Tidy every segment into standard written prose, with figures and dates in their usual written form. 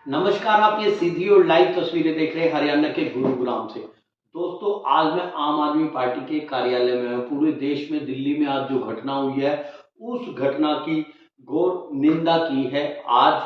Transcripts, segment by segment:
नमस्कार, आप ये सीधी और लाइव तस्वीरें देख रहे हैं हरियाणा के गुरुग्राम से। दोस्तों, आज मैं आम आदमी पार्टी के कार्यालय में हूँ। पूरे देश में दिल्ली में आज जो घटना हुई है, उस घटना की घोर निंदा की है आज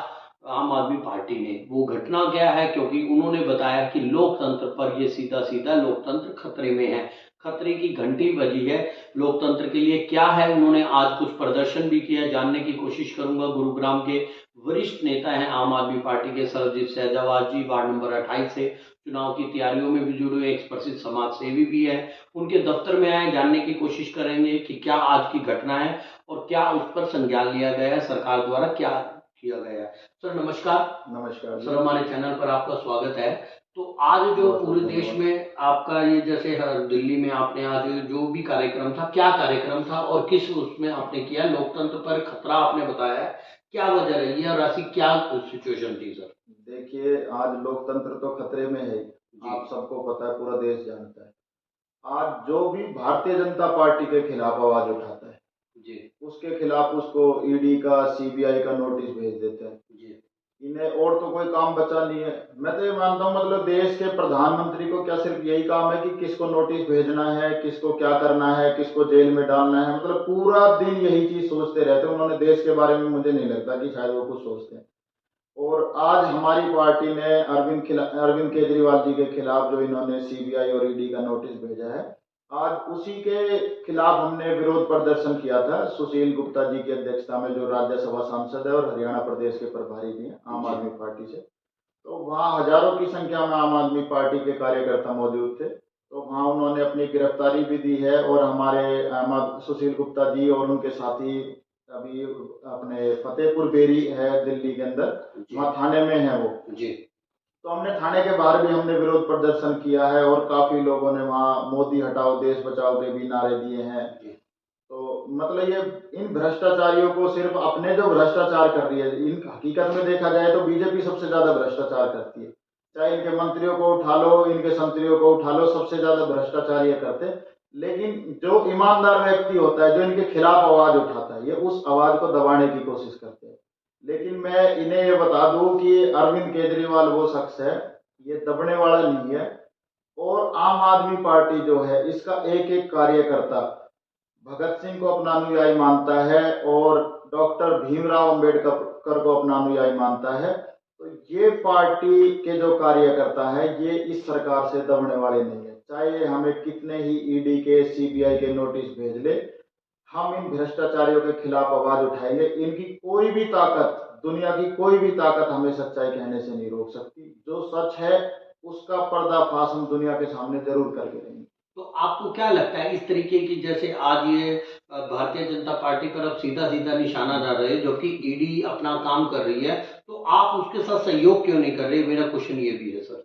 आम आदमी पार्टी ने। वो घटना क्या है, क्योंकि उन्होंने बताया कि लोकतंत्र पर ये सीधा सीधा लोकतंत्र खतरे में है, खतरे की घंटी बजी है। लोकतंत्र के लिए क्या है, उन्होंने आज कुछ प्रदर्शन भी किया। जानने की कोशिश करूंगा। गुरुग्राम के वरिष्ठ नेता हैं आम आदमी पार्टी के सरबजीत सहजावाज जी, वार्ड नंबर 28 से चुनाव की तैयारियों में भी जुड़े हुए एक प्रसिद्ध समाज सेवी भी है। उनके दफ्तर में आए, जानने की कोशिश करेंगे कि क्या आज की घटना है और क्या उस पर संज्ञान लिया गया है, सरकार द्वारा क्या किया गया है। सर नमस्कार। नमस्कार सर, जी। हमारे चैनल पर आपका स्वागत है। तो आज जो बहुत पूरे बहुत देश धन्यवाद। में आपका ये जैसे दिल्ली में आपने आज जो भी कार्यक्रम था, क्या कार्यक्रम था और किस उसमें आपने किया, लोकतंत्र पर खतरा आपने बताया है, क्या वजह रही है और ऐसी क्या सिचुएशन थी सर? देखिए, आज लोकतंत्र तो खतरे में है ही। जी। आप सबको पता है, पूरा देश जानता है। आज जो भी भारतीय जनता पार्टी के खिलाफ आवाज उठाता है, जी। उसके खिलाफ उसको ईडी का, सीबीआई का नोटिस भेज देते हैं। जी। इन्हें और तो कोई काम बचा नहीं है। मैं तो ये मानता हूँ, मतलब देश के प्रधानमंत्री को क्या सिर्फ यही काम है कि किसको नोटिस भेजना है, किसको क्या करना है, किसको जेल में डालना है, मतलब पूरा दिन यही चीज सोचते रहते हैं। उन्होंने देश के बारे में, मुझे नहीं लगता कि शायद वो कुछ सोचते हैं। और आज हमारी पार्टी ने अरविंद केजरीवाल जी के खिलाफ जो इन्होंने सीबीआई और ईडी का नोटिस भेजा है, आज उसी के खिलाफ हमने विरोध प्रदर्शन किया था। सुशील गुप्ता जी की अध्यक्षता में, जो राज्यसभा सांसद है और हरियाणा प्रदेश के प्रभारी भी हैं आम जी। आदमी पार्टी से। तो वहाँ हजारों की संख्या में आम आदमी पार्टी के कार्यकर्ता मौजूद थे। तो वहाँ उन्होंने अपनी गिरफ्तारी भी दी है, और हमारे सुशील गुप्ता जी और उनके साथी अभी अपने फतेहपुर बेरी है दिल्ली के अंदर, जी। वहाँ थाने में है वो। जी। तो हमने थाने के बाहर भी हमने विरोध प्रदर्शन किया है, और काफी लोगों ने वहाँ मोदी हटाओ देश बचाओ के भी नारे दिए हैं। जी। तो मतलब ये इन भ्रष्टाचारियों को, सिर्फ अपने जो भ्रष्टाचार कर रही है, इन हकीकत में देखा जाए तो बीजेपी सबसे ज्यादा भ्रष्टाचार करती है। चाहे इनके मंत्रियों को उठा लो, इनके संतरियों को उठा लो, सबसे ज्यादा भ्रष्टाचार ये करते हैं। लेकिन जो ईमानदार व्यक्ति होता है, जो इनके खिलाफ आवाज उठाता है, ये उस आवाज को दबाने की कोशिश करते हैं। लेकिन मैं इन्हें ये बता दूं कि अरविंद केजरीवाल वो शख्स है, ये दबने वाला नहीं है। और आम आदमी पार्टी जो है, इसका एक एक कार्यकर्ता भगत सिंह को अपना अनुयायी मानता है, और डॉक्टर भीमराव अंबेडकर को अपना अनुयायी मानता है। तो ये पार्टी के जो कार्यकर्ता है, ये इस सरकार से दबने वाले नहीं है। चाहे हमें कितने ही ईडी के, सीबीआई के नोटिस भेज ले, हम इन भ्रष्टाचारियों के खिलाफ आवाज उठाएंगे। इनकी कोई भी ताकत, दुनिया की कोई भी ताकत हमें सच्चाई कहने से नहीं रोक सकती। जो सच है, उसका पर्दाफाश हम दुनिया के सामने जरूर करके रहेंगे। तो आपको क्या लगता है, इस तरीके की जैसे आज ये भारतीय जनता पार्टी पर अब सीधा सीधा निशाना जा रहे हैं, जबकि ईडी अपना काम कर रही है, तो आप उसके साथ सहयोग क्यों नहीं कर रहे? मेरा क्वेश्चन ये भी है सर।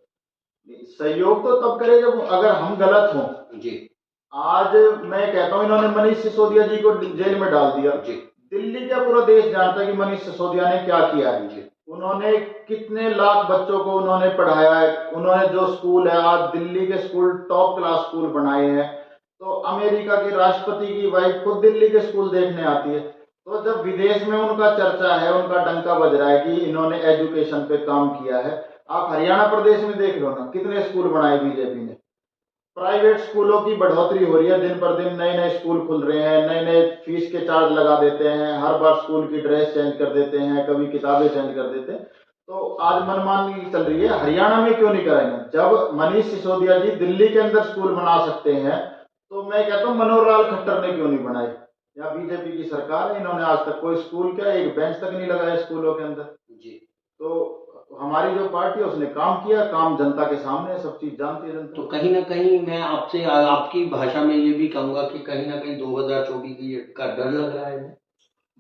सहयोग तो तब करे जब अगर हम गलत हों। जी। आज मैं कहता हूं, इन्होंने मनीष सिसोदिया जी को जेल में डाल दिया। जी। दिल्ली का पूरा देश जानता है कि मनीष सिसोदिया ने क्या किया है। जी। उन्होंने कितने लाख बच्चों को उन्होंने पढ़ाया है। उन्होंने जो स्कूल है, आज दिल्ली के स्कूल टॉप क्लास स्कूल बनाए हैं। तो अमेरिका के राष्ट्रपति की वाइफ खुद दिल्ली के स्कूल देखने आती है। तो जब विदेश में उनका चर्चा है, उनका डंका बज रहा है कि इन्होंने एजुकेशन पे काम किया है, आप हरियाणा प्रदेश में देख लो ना, कितने स्कूल बनाए बीजेपी ने। प्राइवेट स्कूलों की बढ़ोतरी हो रही है, दिन पर दिन नए नए स्कूल खुल रहे हैं, नए नए फीस के चार्ज लगा देते हैं, हर बार स्कूल की ड्रेस चेंज कर देते हैं, कभी किताबें चेंज कर देते हैं। तो आज मनमानी चल रही है। हरियाणा में क्यों नहीं कराएंगे? जब मनीष सिसोदिया जी दिल्ली के अंदर स्कूल बना सकते हैं, तो मैं कहता हूँ मनोहर लाल खट्टर ने क्यों नहीं बनाए? या बीजेपी की सरकार है, इन्होंने आज तक कोई स्कूल, क्या एक बेंच तक नहीं लगाया स्कूलों के अंदर। जी। तो हमारी जो पार्टी है, उसने काम किया, काम जनता के सामने है, सब चीज जानती है जनता। तो कहीं ना कहीं मैं आपसे आपकी भाषा में ये भी कहूंगा कि कहीं ना कहीं 2024 की का डर लग रहा है इन्हें।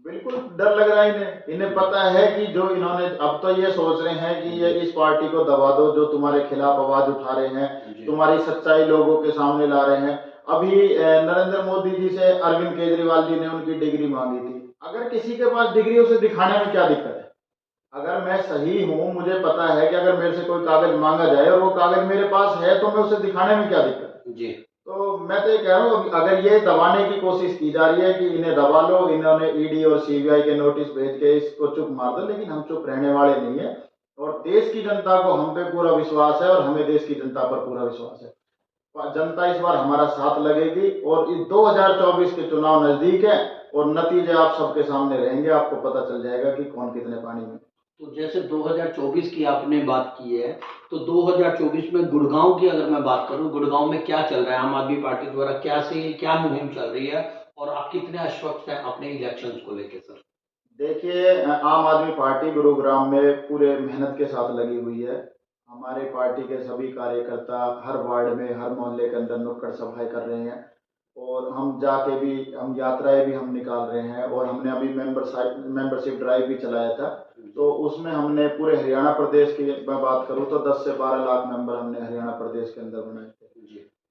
बिल्कुल डर लग रहा है इन्हें। इन्हें पता है कि जो इन्होंने, अब तो ये सोच रहे हैं कि ये इस पार्टी को दबा दो, जो तुम्हारे खिलाफ आवाज उठा रहे हैं, जी। तुम्हारी सच्चाई लोगों के सामने ला रहे हैं। अभी नरेंद्र मोदी जी से अरविंद केजरीवाल जी ने उनकी डिग्री मांगी थी। अगर किसी के पास डिग्री, उसे दिखाने में क्या दिक्कत है? अगर मैं सही हूं, मुझे पता है कि अगर मेरे से कोई कागज मांगा जाए और वो कागज मेरे पास है, तो मैं उसे दिखाने में क्या दिक्कत है? जी। तो मैं तो ये कह रहा हूँ, अगर ये दबाने की कोशिश की जा रही है कि इन्हें दबा लो, इन्होंने ईडी और सीबीआई के नोटिस भेज के इसको चुप मार दो, लेकिन हम चुप रहने वाले नहीं है। और देश की जनता को हम पे पूरा विश्वास है और हमें देश की जनता पर पूरा विश्वास है। जनता इस बार हमारा साथ लगेगी और इस 2024 के चुनाव नजदीक है और नतीजे आप सबके सामने रहेंगे, आपको पता चल जाएगा कि कौन कितने पानी में। तो जैसे 2024 की आपने बात की है, तो 2024 में गुड़गांव की अगर मैं बात करूं, गुड़गांव में क्या चल रहा है, आम आदमी पार्टी द्वारा क्या मुहिम चल रही है और आप कितने आश्वस्त हैं अपने इलेक्शंस को लेकर सर? देखिए, आम आदमी पार्टी गुरुग्राम में पूरे मेहनत के साथ लगी हुई है। हमारे पार्टी के सभी कार्यकर्ता हर वार्ड में, हर मोहल्ले के अंदर नुक्कड़ सभाएं कर रहे हैं और हम जाके भी, हम यात्राएं भी हम निकाल रहे हैं और हमने अभी मेंबरशिप ड्राइव भी चलाया था। तो उसमें हमने पूरे हरियाणा प्रदेश की मैं बात करूं तो 10 से 12 लाख मेंबर हमने हरियाणा प्रदेश के अंदर बनाए थे।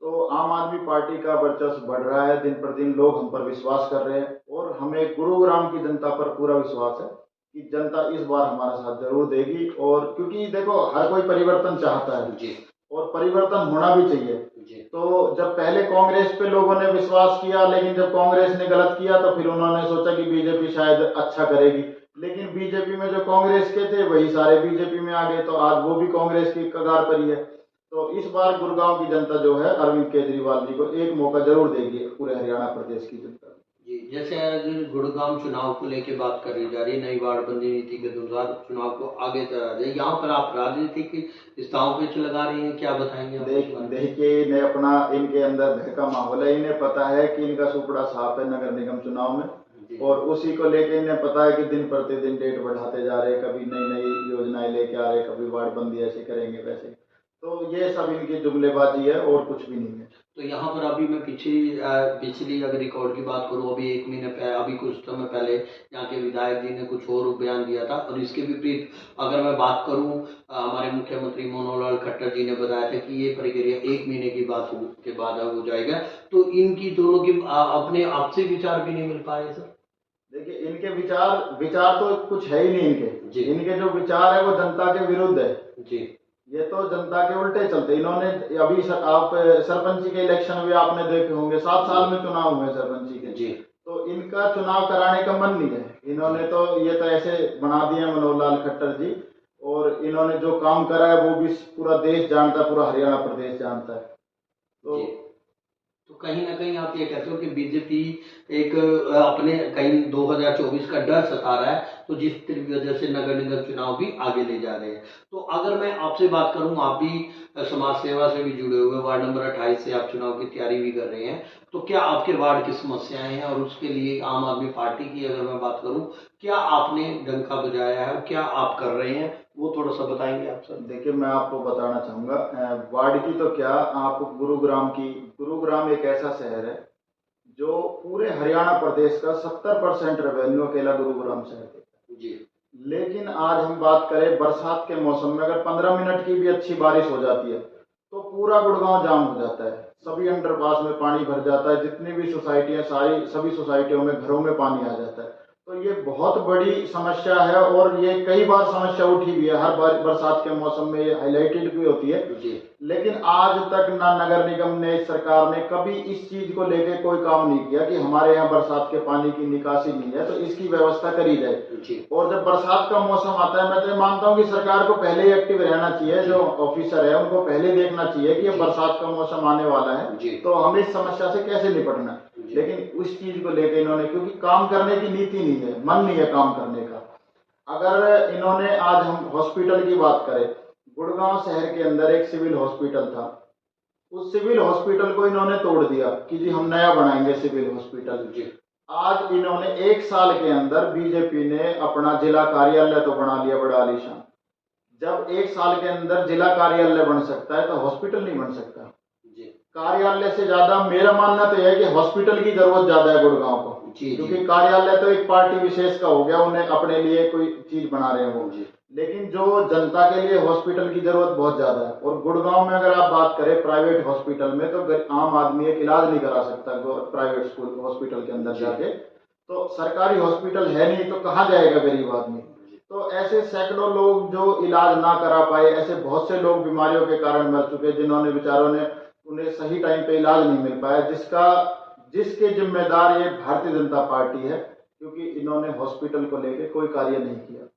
तो आम आदमी पार्टी का वर्चस्व बढ़ रहा है, दिन पर दिन लोग हम पर विश्वास कर रहे हैं और हमें गुरुग्राम की जनता पर पूरा विश्वास है कि जनता इस बार हमारा साथ जरूर देगी। और क्योंकि देखो, हर कोई परिवर्तन चाहता है जी और परिवर्तन होना भी चाहिए। जी तो जब पहले कांग्रेस पे लोगों ने विश्वास किया, लेकिन जब कांग्रेस ने गलत किया तो फिर उन्होंने सोचा कि बीजेपी शायद अच्छा करेगी, लेकिन बीजेपी में जो कांग्रेस के थे वही सारे बीजेपी में आ गए, तो आज वो भी कांग्रेस की कगार पर ही है। तो इस बार गुड़गांव की जनता जो है अरविंद केजरीवाल जी को एक मौका जरूर देगी, पूरे हरियाणा प्रदेश की जनता। जी, जैसे आज गुड़गांव चुनाव को लेके बात करी जा रही है, नई वार्डबंदी नीति के अनुसार चुनाव को आगे चला जाए, यहाँ पर आप राजनीतिक स्थानों पे लगा रही हैं, क्या बताएंगे आप इस बारे में? देखिए, इन्हें अपना, इनके अंदर भय का माहौल है। इन्हें पता है कि इनका सुपड़ा साफ है नगर निगम चुनाव में जी और उसी को लेके इन्हें पता है कि दिन प्रतिदिन डेट बढ़ाते जा रहे, कभी नई नई योजनाएं लेके आ रहे, कभी वार्डबंदी ऐसे करेंगे वैसे। तो ये सब इनकी जुमलेबाजी है और कुछ भी नहीं है। तो यहाँ पर अभी मैं पिछली अगर रिकॉर्ड की बात करूँ, अभी एक महीने पहले, अभी कुछ समय पहले यहाँ के विधायक जी ने कुछ और बयान दिया था और इसके विपरीत अगर मैं बात करूँ, हमारे मुख्यमंत्री मनोहर लाल खट्टर जी ने बताया था कि ये प्रक्रिया एक महीने की बात के बाद हो जाएगा। तो इनकी दोनों की अपने आपसी विचार भी नहीं मिल पाए सर? देखिए, इनके विचार विचार तो कुछ है ही नहीं जी इनके। इनके जो विचार है वो जनता के विरुद्ध है। जी ये तो जनता के उल्टे चलते। इन्होंने अभी आप सरपंची के इलेक्शन भी आपने देखे होंगे, 7 साल में चुनाव हुए सरपंची के। जी तो इनका चुनाव कराने का मन नहीं है। इन्होंने तो ये तो ऐसे बना दिया मनोहर लाल खट्टर जी, और इन्होंने जो काम करा है वो भी पूरा देश जानता है, पूरा हरियाणा प्रदेश जानता है। तो जी। तो कहीं ना कहीं आप ये कहते हो कि बीजेपी एक अपने कहीं 2024 का डर सता रहा है, तो जिस वजह से नगर निगम चुनाव भी आगे ले जा रहे हैं। तो अगर मैं आपसे बात करूं, आप भी समाज सेवा से भी जुड़े हुए, वार्ड नंबर 28 से आप चुनाव की तैयारी भी कर रहे हैं, तो क्या आपके वार्ड की समस्याएं हैं और उसके लिए आम आदमी पार्टी की अगर मैं बात करूं, क्या आपने डंका बजाया है, क्या आप कर रहे हैं, वो थोड़ा सा बताएंगे आप सर? देखिए, मैं आपको बताना चाहूंगा, वार्ड की तो क्या, आप गुरुग्राम एक ऐसा शहर है जो पूरे हरियाणा प्रदेश का 70% रेवेन्यू अकेला गुरुग्राम शहर देता है। जी लेकिन आज हम बात करें बरसात के मौसम में, अगर 15 मिनट की भी अच्छी बारिश हो जाती है तो पूरा गुड़गांव जाम हो जाता है। सभी अंडरपास में पानी भर जाता है, जितनी भी सोसाइटियां, सभी सोसाइटियों में, घरों में पानी आ जाता है। तो ये बहुत बड़ी समस्या है और ये कई बार समस्या उठी भी है। हर बार बरसात के मौसम में ये हाईलाइटेड भी होती है। जी लेकिन आज तक ना नगर निगम ने, सरकार ने कभी इस चीज को लेके कोई काम नहीं किया कि हमारे यहाँ बरसात के पानी की निकासी नहीं है तो इसकी व्यवस्था करी जाए। जी और जब बरसात का मौसम आता है, मैं तो मानता हूँ कि सरकार को पहले ही एक्टिव रहना चाहिए। जो ऑफिसर है उनको पहले देखना चाहिए कि अब बरसात का मौसम आने वाला है तो हमें इस समस्या से कैसे निपटना है। लेकिन उस चीज को लेके इन्होंने, क्योंकि काम करने की नीति नहीं है, मन नहीं है काम करने का। अगर इन्होंने, आज हम हॉस्पिटल की बात करें, गुड़गांव शहर के अंदर एक सिविल हॉस्पिटल था, उस सिविल हॉस्पिटल को इन्होंने तोड़ दिया कि जी हम नया बनाएंगे सिविल हॉस्पिटल। आज इन्होंने 1 साल के अंदर, बीजेपी ने अपना जिला कार्यालय तो बना लिया बड़ा आलीशान। जब 1 साल के अंदर जिला कार्यालय बन सकता है तो हॉस्पिटल नहीं बन सकता। कार्यालय से ज्यादा मेरा मानना तो यह है कि हॉस्पिटल की जरूरत ज्यादा है गुड़गांव को, क्योंकि कार्यालय तो एक पार्टी विशेष का हो गया, उन्हें अपने लिए कोई चीज बना रहे हैं वो। लेकिन जो जनता के लिए हॉस्पिटल की जरूरत बहुत ज्यादा है। और गुड़गांव में अगर आप बात करें प्राइवेट हॉस्पिटल में, तो आम आदमी एक इलाज नहीं करा सकता प्राइवेट स्कूल हॉस्पिटल के अंदर जाके। तो सरकारी हॉस्पिटल है नहीं तो कहाँ जाएगा गरीब आदमी। तो ऐसे सैकड़ों लोग जो इलाज ना करा पाए, ऐसे बहुत से लोग बीमारियों के कारण मर चुके, जिन्होंने बेचारों ने, उन्हें सही टाइम पे इलाज नहीं मिल पाया, जिसके जिम्मेदार ये भारतीय जनता पार्टी है, क्योंकि इन्होंने हॉस्पिटल को लेकर कोई कार्य नहीं किया।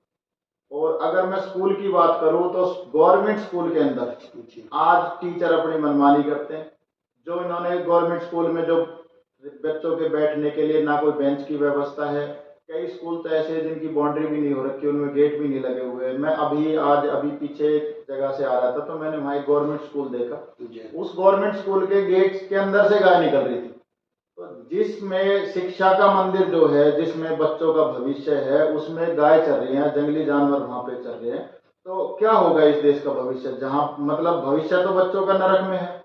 और अगर मैं स्कूल की बात करूं तो गवर्नमेंट स्कूल के अंदर जी आज टीचर अपनी मनमानी करते हैं। जो इन्होंने गवर्नमेंट स्कूल में जो बच्चों के बैठने के लिए ना कोई बेंच की व्यवस्था है, कई स्कूल तो ऐसे हैं जिनकी बाउंड्री भी नहीं हो रखी, उनमें गेट भी नहीं लगे हुए। मैं अभी पीछे एक जगह से आ रहा था तो मैंने वहाँ एक गवर्नमेंट स्कूल देखा। जी उस गवर्नमेंट स्कूल के गेट के अंदर से गाय निकल रही थी। तो जिसमें शिक्षा का मंदिर जो है, जिसमें बच्चों का भविष्य है, उसमें गाय चल रही है, जंगली जानवर वहां पे चल रहे हैं, तो क्या होगा इस देश का भविष्य? जहां मतलब भविष्य तो बच्चों का नरक में है।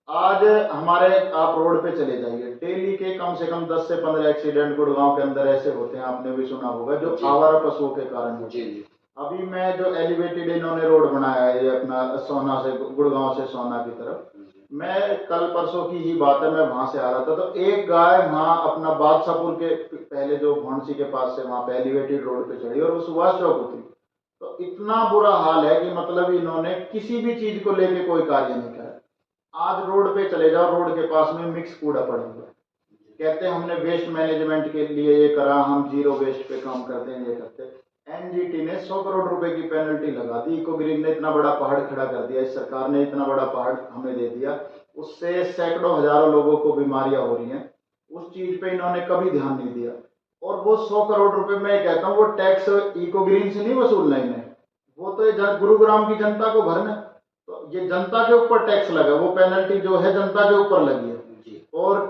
आज हमारे आप रोड पे चले जाइए, डेली के कम से कम 10 से 15 एक्सीडेंट गुड़गांव के अंदर ऐसे होते हैं, आपने भी सुना होगा, जो जी आवारा पशुओं के कारण होते जी हैं। जी अभी मैं जो एलिवेटेड इन्होंने रोड बनाया है ये अपना सोना से, गुड़गांव से सोना की तरफ, मैं कल परसों की ही बात है, मैं वहां से आ रहा था तो एक गाय वहां अपना बादशाहपुर के पहले जो भौंसी के पास से वहां पे एलिवेटेड रोड पे चढ़ी और वो सुभाष चौक उतरी। तो इतना बुरा हाल है कि मतलब इन्होंने किसी भी चीज को लेके कोई कार्य नहीं करा। आज रोड पे चले जाओ, रोड के पास में मिक्स कूड़ा पड़ा हुआ है, कहते हैं हमने वेस्ट मैनेजमेंट के लिए ये करा, हम जीरो वेस्ट पे काम करते हैं, ये करते हैं। एनजीटी ने 100 करोड़ रुपए की पेनल्टी लगा दी, इको ग्रीन ने इतना बड़ा पहाड़ खड़ा कर दिया, इस सरकार ने इतना बड़ा पहाड़ हमें दे दिया, उससे सैकड़ों हजारों लोगों को बीमारियां हो रही हैं। उस चीज पे इन्होंने कभी ध्यान नहीं दिया। और वो 100 करोड़ रुपए मैं कहता हूँ वो टैक्स इको ग्रीन से नहीं वसूलना इन्हें, वो तो ये गुरुग्राम की जनता को भरना। तो ये जनता के ऊपर टैक्स लगा, वो पेनल्टी जो है जनता के ऊपर लगी है, जी। और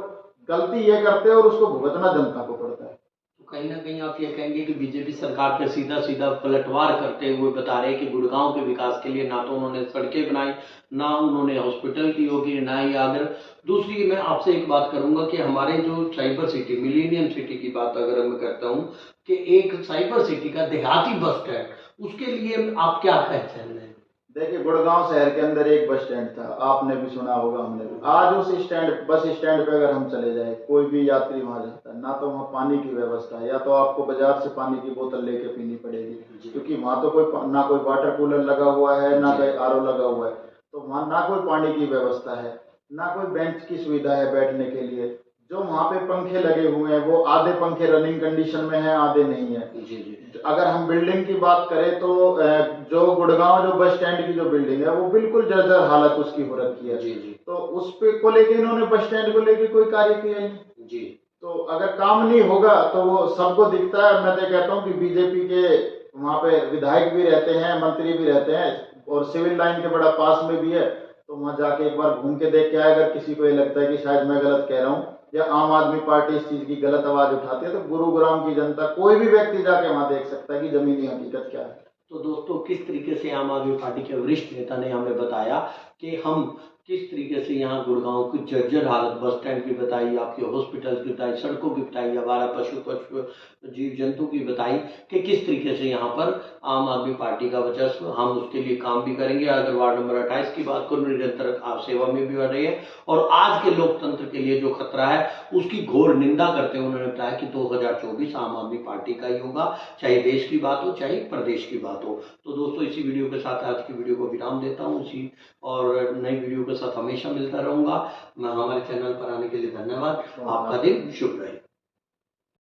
गलती ये करते हैं और उसको भुगतना जनता को पड़ता है। तो कहीं ना कहीं आप ये कहेंगे कि बीजेपी सरकार पे सीधा सीधा पलटवार करते हुए बता रहे हैं कि गुड़गांव के विकास के लिए ना तो उन्होंने सड़कें बनाई, ना उन्होंने हॉस्पिटल की होगी, ना ही अगर दूसरी मैं आपसे एक बात करूंगा कि हमारे जो साइबर सिटी मिलीनियम सिटी की बात अगर मैं करता हूँ कि एक साइबर सिटी का देहाती बस स्टैंड, उसके लिए आप क्या कहते हैं? देखिए गुड़गांव शहर के अंदर एक बस स्टैंड था, आपने भी सुना होगा, हमने भी। आज उस स्टैंड बस स्टैंड पे अगर हम चले जाए, कोई भी यात्री वहां जाता है, ना तो वहाँ पानी की व्यवस्था है, या तो आपको बाजार से पानी की बोतल लेके पीनी पड़ेगी, क्योंकि वहां तो ना कोई वाटर कूलर लगा हुआ है, ना कोई आरओ लगा हुआ है, तो वहां ना कोई पानी की व्यवस्था है, ना कोई बेंच की सुविधा है बैठने के लिए। जो वहां पे पंखे लगे हुए हैं वो आधे पंखे रनिंग कंडीशन में है, आधे नहीं है। जी जी। अगर हम बिल्डिंग की बात करें तो जो गुड़गांव जो बस स्टैंड की जो बिल्डिंग है वो बिल्कुल जर्जर हालत उसकी हो रखी है। जी जी। तो उस पे को लेके इन्होंने बस स्टैंड को लेके कोई कार्य किया नहीं। जी। तो अगर काम नहीं होगा तो वो सबको दिखता है। मैं तो कहता हूँ कि बीजेपी के वहां पे विधायक भी रहते हैं, मंत्री भी रहते हैं, और सिविल लाइन के बड़ा पास में भी है, तो वहां जाके एक बार घूम के देख के आए। अगर किसी को ये लगता है कि शायद मैं गलत कह रहा हूँ या आम आदमी पार्टी इस चीज की गलत आवाज उठाती है, तो गुरुग्राम की जनता, कोई भी व्यक्ति जाके वहां देख सकता है कि जमीनी हकीकत क्या है। तो दोस्तों किस तरीके से आम आदमी पार्टी के वरिष्ठ नेता ने हमें बताया कि हम किस तरीके से यहाँ गुड़गांव की जर्जर हालत, बस स्टैंड की बताई, आपके हॉस्पिटल की बताई, सड़कों की बताई, आवारा पशु जीव जंतु की बताई कि किस तरीके से यहाँ पर आम आदमी पार्टी का वर्चस्व, हम उसके लिए काम भी करेंगे। अगर वार्ड नंबर 28 की बात करूँ, निरंतर आप सेवा में भी बढ़ रही है और आज के लोकतंत्र के लिए जो खतरा है उसकी घोर निंदा करते हुए उन्होंने बताया कि 2024 आम आदमी पार्टी का ही होगा, चाहे देश की बात हो चाहे प्रदेश की बात हो। तो दोस्तों इसी वीडियो के साथ आज की वीडियो को विराम देता हूँ, इसी और नई वीडियो के साथ हमेशा मिलता रहूंगा मैं। हमारे चैनल पर आने के लिए धन्यवाद। आपका दिन शुभ रहे।